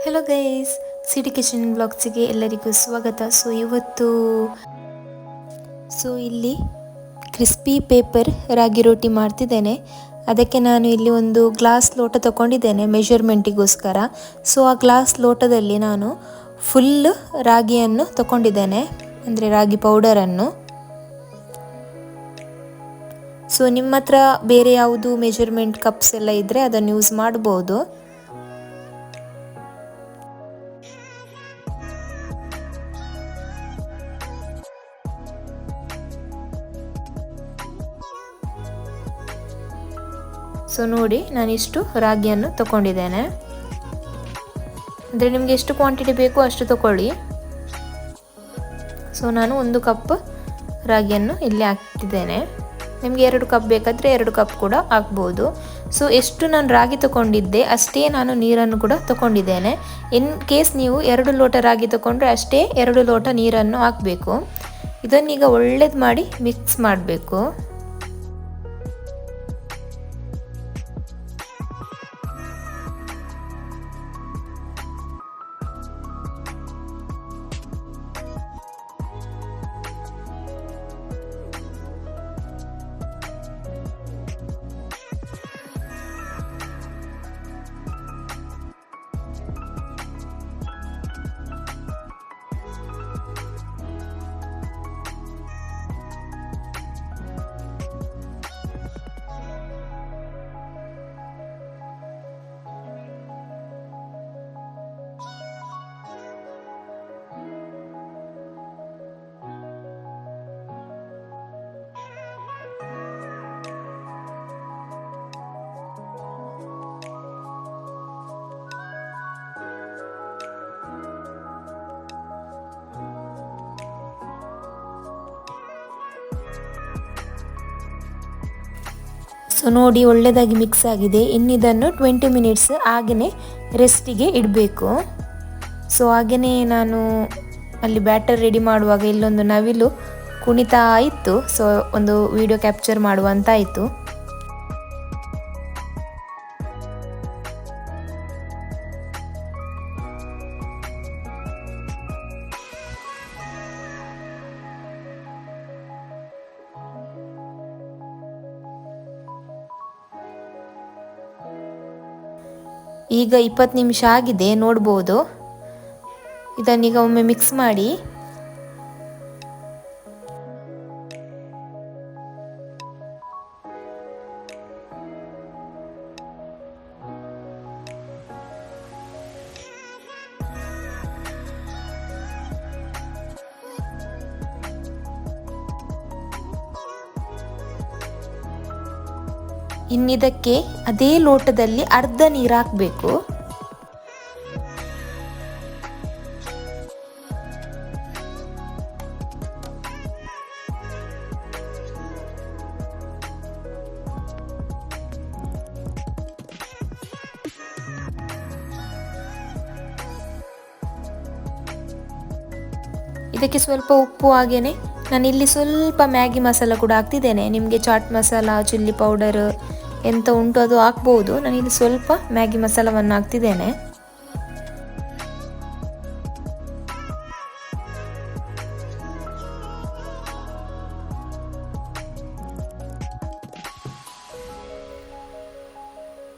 Hello guys, city kitchen ಬ್ಲಾಗ್ಸಿಗೆ ಎಲ್ಲರಿಗೂ ಸ್ವಾಗತ. ಇಲ್ಲಿ ಕ್ರಿಸ್ಪಿ ಪೇಪರ್ ರಾಗಿ ರೊಟ್ಟಿ ಮಾಡ್ತಿದ್ದೇನೆ. ಅದಕ್ಕೆ ನಾನು ಇಲ್ಲಿ ಒಂದು ಗ್ಲಾಸ್ ಲೋಟ ತಗೊಂಡಿದ್ದೇನೆ ಮೆಷರ್ಮೆಂಟಿಗೋಸ್ಕರ. ಆ ಗ್ಲಾಸ್ ಲೋಟದಲ್ಲಿ ನಾನು ಫುಲ್ ರಾಗಿಯನ್ನು ತಗೊಂಡಿದ್ದೇನೆ, ಅಂದರೆ ರಾಗಿ ಪೌಡರನ್ನು. ನಿಮ್ಮ ಹತ್ರ ಬೇರೆ ಯಾವುದು ಮೆಷರ್ಮೆಂಟ್ ಕಪ್ಸ್ ಎಲ್ಲ ಇದ್ದರೆ ಅದನ್ನು ಯೂಸ್ ಮಾಡ್ಬೋದು. ನೋಡಿ, ನಾನಿಷ್ಟು ರಾಗಿಯನ್ನು ತಗೊಂಡಿದ್ದೇನೆ. ಅಂದರೆ ನಿಮಗೆ ಎಷ್ಟು ಕ್ವಾಂಟಿಟಿ ಬೇಕೋ ಅಷ್ಟು ತಗೊಳ್ಳಿ. ನಾನು 1 ಕಪ್ ರಾಗಿಯನ್ನು ಇಲ್ಲಿ ಹಾಕ್ತಿದ್ದೇನೆ. ನಿಮಗೆ 2 ಕಪ್ ಬೇಕಾದರೆ 2 ಕಪ್ ಕೂಡ ಹಾಕ್ಬೋದು. ಎಷ್ಟು ನಾನು ರಾಗಿ ತಗೊಂಡಿದ್ದೆ ಅಷ್ಟೇ ನಾನು ನೀರನ್ನು ಕೂಡ ತಗೊಂಡಿದ್ದೇನೆ. ಇನ್ ಕೇಸ್ ನೀವು 2 ಲೋಟ ರಾಗಿ ತಗೊಂಡ್ರೆ ಅಷ್ಟೇ 2 ಲೋಟ ನೀರನ್ನು ಹಾಕಬೇಕು. ಇದನ್ನೀಗ ಒಳ್ಳೇದು ಮಾಡಿ ಮಿಕ್ಸ್ ಮಾಡಬೇಕು. ನೋಡಿ, ಒಳ್ಳೆಯದಾಗಿ ಮಿಕ್ಸ್ ಆಗಿದೆ. ಇನ್ನಿದನ್ನು 20 ಮಿನಿಟ್ಸ್ ಹಾಗೆಯೇ ರೆಸ್ಟಿಗೆ ಇಡಬೇಕು. ಹಾಗೆಯೇ ನಾನು ಅಲ್ಲಿ ಬ್ಯಾಟರ್ ರೆಡಿ ಮಾಡುವಾಗ ಇಲ್ಲೊಂದು ನವಿಲು ಕುಣಿತಾ ಇತ್ತು. ಒಂದು ವಿಡಿಯೋ ಕ್ಯಾಪ್ಚರ್ ಮಾಡುವಂತಾಯಿತು. ಈಗ 20 ನಿಮಿಷ ಆಗಿದೆ, ನೋಡ್ಬೋದು. ಇದನ್ನೀಗ ಒಮ್ಮೆ ಮಿಕ್ಸ್ ಮಾಡಿ. ಇನ್ನಿದಕ್ಕೆ ಅದೇ ಲೋಟದಲ್ಲಿ ಅರ್ಧ ನೀರು ಹಾಕಬೇಕು. ಇದಕ್ಕೆ ಸ್ವಲ್ಪ ಉಪ್ಪು, ಹಾಗೇನೆ ನಾನಿಲ್ಲಿ ಸ್ವಲ್ಪ ಮ್ಯಾಗಿ ಮಸಾಲ ಕೂಡ ಹಾಕ್ತಿದ್ದೇನೆ. ನಿಮಗೆ ಚಾಟ್ ಮಸಾಲ, ಚಿಲ್ಲಿ ಪೌಡರ್ ಎಂತ ಉಂಟು ಅದು ಹಾಕ್ಬೋದು. ನಾನಿಲ್ಲಿ ಸ್ವಲ್ಪ ಮ್ಯಾಗಿ ಮಸಾಲವನ್ನು ಹಾಕ್ತಿದ್ದೇನೆ.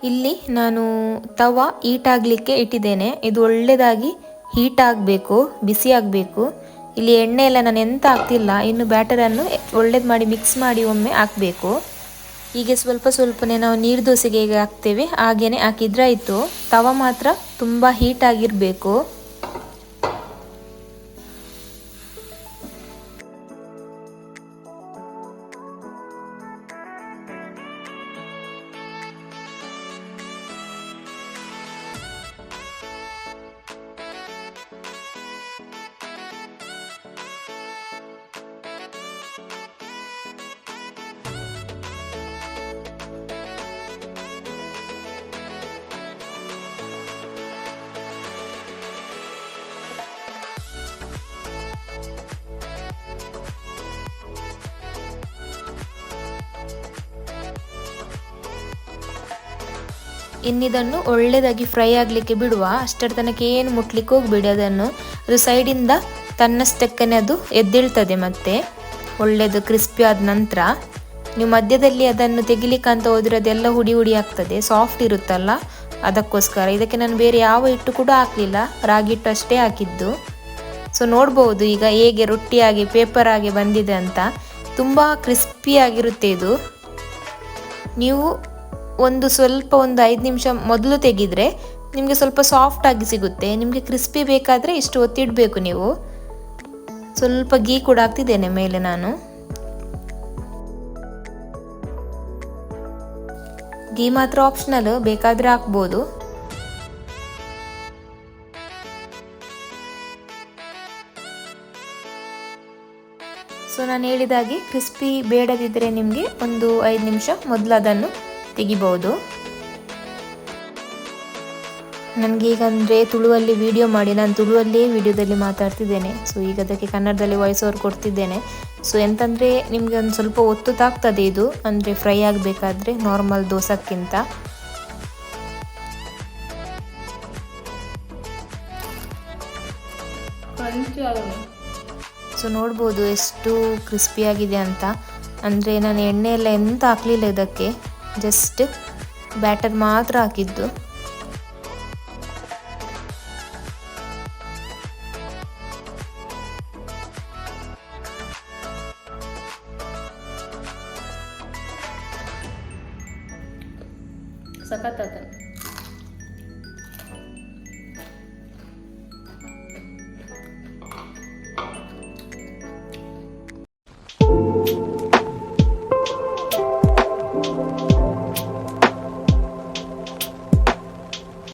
ಇಲ್ಲಿ ನಾನು ತವಾ ಹೀಟ್ ಆಗಲಿಕ್ಕೆ ಇಟ್ಟಿದ್ದೇನೆ. ಇದು ಒಳ್ಳೆಯದಾಗಿ ಹೀಟ್ ಆಗಬೇಕು, ಬಿಸಿ ಆಗಬೇಕು. ಇಲ್ಲಿ ಎಣ್ಣೆ ಎಲ್ಲ ನಾನು ಎಂತ ಹಾಕ್ತಿಲ್ಲ. ಇನ್ನು ಬ್ಯಾಟರನ್ನು ಒಳ್ಳೇದು ಮಾಡಿ ಮಿಕ್ಸ್ ಮಾಡಿ ಒಮ್ಮೆ ಹಾಕಬೇಕು. ಹೀಗೆ ಸ್ವಲ್ಪ ಸ್ವಲ್ಪನೇ ನಾವು ನೀರು ದೋಸೆಗೆ ಹೇಗೆ ಹಾಕ್ತೇವೆ ಹಾಗೇನೆ ಹಾಕಿದ್ರೆ ಆಯಿತು. ತವ ಮಾತ್ರ ತುಂಬ ಹೀಟ್ ಆಗಿರಬೇಕು. ಇನ್ನಿದನ್ನು ಒಳ್ಳೆಯದಾಗಿ ಫ್ರೈ ಆಗಲಿಕ್ಕೆ ಬಿಡುವ. ಅಷ್ಟರ ತನಕ ಏನು ಮುಟ್ಲಿಕ್ಕೆ ಹೋಗಬೇಡಿ ಅದನ್ನು. ಅದು ಸೈಡಿಂದ ತನ್ನಷ್ಟಕ್ಕೇ ಅದು ಎದ್ದೇಳ್ತದೆ. ಮತ್ತೆ ಒಳ್ಳೆಯದು ಕ್ರಿಸ್ಪಿ ಆದ ನಂತರ ನೀವು ಮಧ್ಯದಲ್ಲಿ ಅದನ್ನು ತೆಗಿಲಿಕ್ಕೆ ಅಂತ ಹೋದರೆ ಅದೆಲ್ಲ ಹುಡಿ ಹುಡಿ ಆಗ್ತದೆ, ಸಾಫ್ಟ್ ಇರುತ್ತಲ್ಲ ಅದಕ್ಕೋಸ್ಕರ. ಇದಕ್ಕೆ ನಾನು ಬೇರೆ ಯಾವ ಹಿಟ್ಟು ಕೂಡ ಹಾಕಲಿಲ್ಲ, ರಾಗಿ ಹಿಟ್ಟು ಅಷ್ಟೇ ಹಾಕಿದ್ದು. ಸೊ ನೋಡ್ಬೋದು ಈಗ ಹೇಗೆ ರೊಟ್ಟಿಯಾಗಿ ಪೇಪರ್ ಆಗಿ ಬಂದಿದೆ ಅಂತ. ತುಂಬ ಕ್ರಿಸ್ಪಿಯಾಗಿರುತ್ತೆ ಇದು. ನೀವು ಸ್ವಲ್ಪ 5 ನಿಮಿಷ ಮೊದಲು ತೆಗೆದ್ರೆ ನಿಮಗೆ ಸ್ವಲ್ಪ ಸಾಫ್ಟ್ ಆಗಿ ಸಿಗುತ್ತೆ. ನಿಮಗೆ ಕ್ರಿಸ್ಪಿ ಬೇಕಾದರೆ ಇಷ್ಟು ಒತ್ತಿಡಬೇಕು ನೀವು. ಸ್ವಲ್ಪ ಗೀ ಕೂಡ ಹಾಕ್ತಿದ್ದೇನೆ ಮೇಲೆ ನಾನು. ಗೀ ಮಾತ್ರ ಆಪ್ಷನಲ್, ಬೇಕಾದರೆ ಹಾಕ್ಬೋದು. ಸೊ ನಾನು ಹೇಳಿದಾಗೆ ಕ್ರಿಸ್ಪಿ ಬೇಡದಿದ್ದರೆ ನಿಮಗೆ 5 ನಿಮಿಷ ಮೊದಲು ಅದನ್ನು ತೆಗಿಬಹುದು. ನನಗೆ ಈಗ ಅಂದರೆ ತುಳುವಲ್ಲಿ ವಿಡಿಯೋ ಮಾಡಿ ನಾನು ತುಳುವಲ್ಲೇ ವಿಡಿಯೋದಲ್ಲಿ ಮಾತಾಡ್ತಿದ್ದೇನೆ. ಸೊ ಈಗ ಅದಕ್ಕೆ ಕನ್ನಡದಲ್ಲಿ ವಾಯ್ಸ್ ಓವರ್ ಕೊಡ್ತಿದ್ದೇನೆ. ಸೊ ಎಂತಂದರೆ ನಿಮಗೆ ಒಂದು ಸ್ವಲ್ಪ ಹೊತ್ತು ತಾಗ್ತದೆ ಇದು, ಅಂದರೆ ಫ್ರೈ ಆಗಬೇಕಾದ್ರೆ ನಾರ್ಮಲ್ ದೋಸಕ್ಕಿಂತ. ಸೊ ನೋಡ್ಬೋದು ಎಷ್ಟು ಕ್ರಿಸ್ಪಿಯಾಗಿದೆ ಅಂತ. ಅಂದರೆ ನಾನು ಎಣ್ಣೆ ಎಲ್ಲ ಎಂತ ಹಾಕಲಿಲ್ಲ ಇದಕ್ಕೆ, ಜಸ್ಟ್ ಬ್ಯಾಟರ್ ಮಾತ್ರ ಹಾಕಿದ್ದು. ಸಖತ್ತಾಗ್ತದೆ.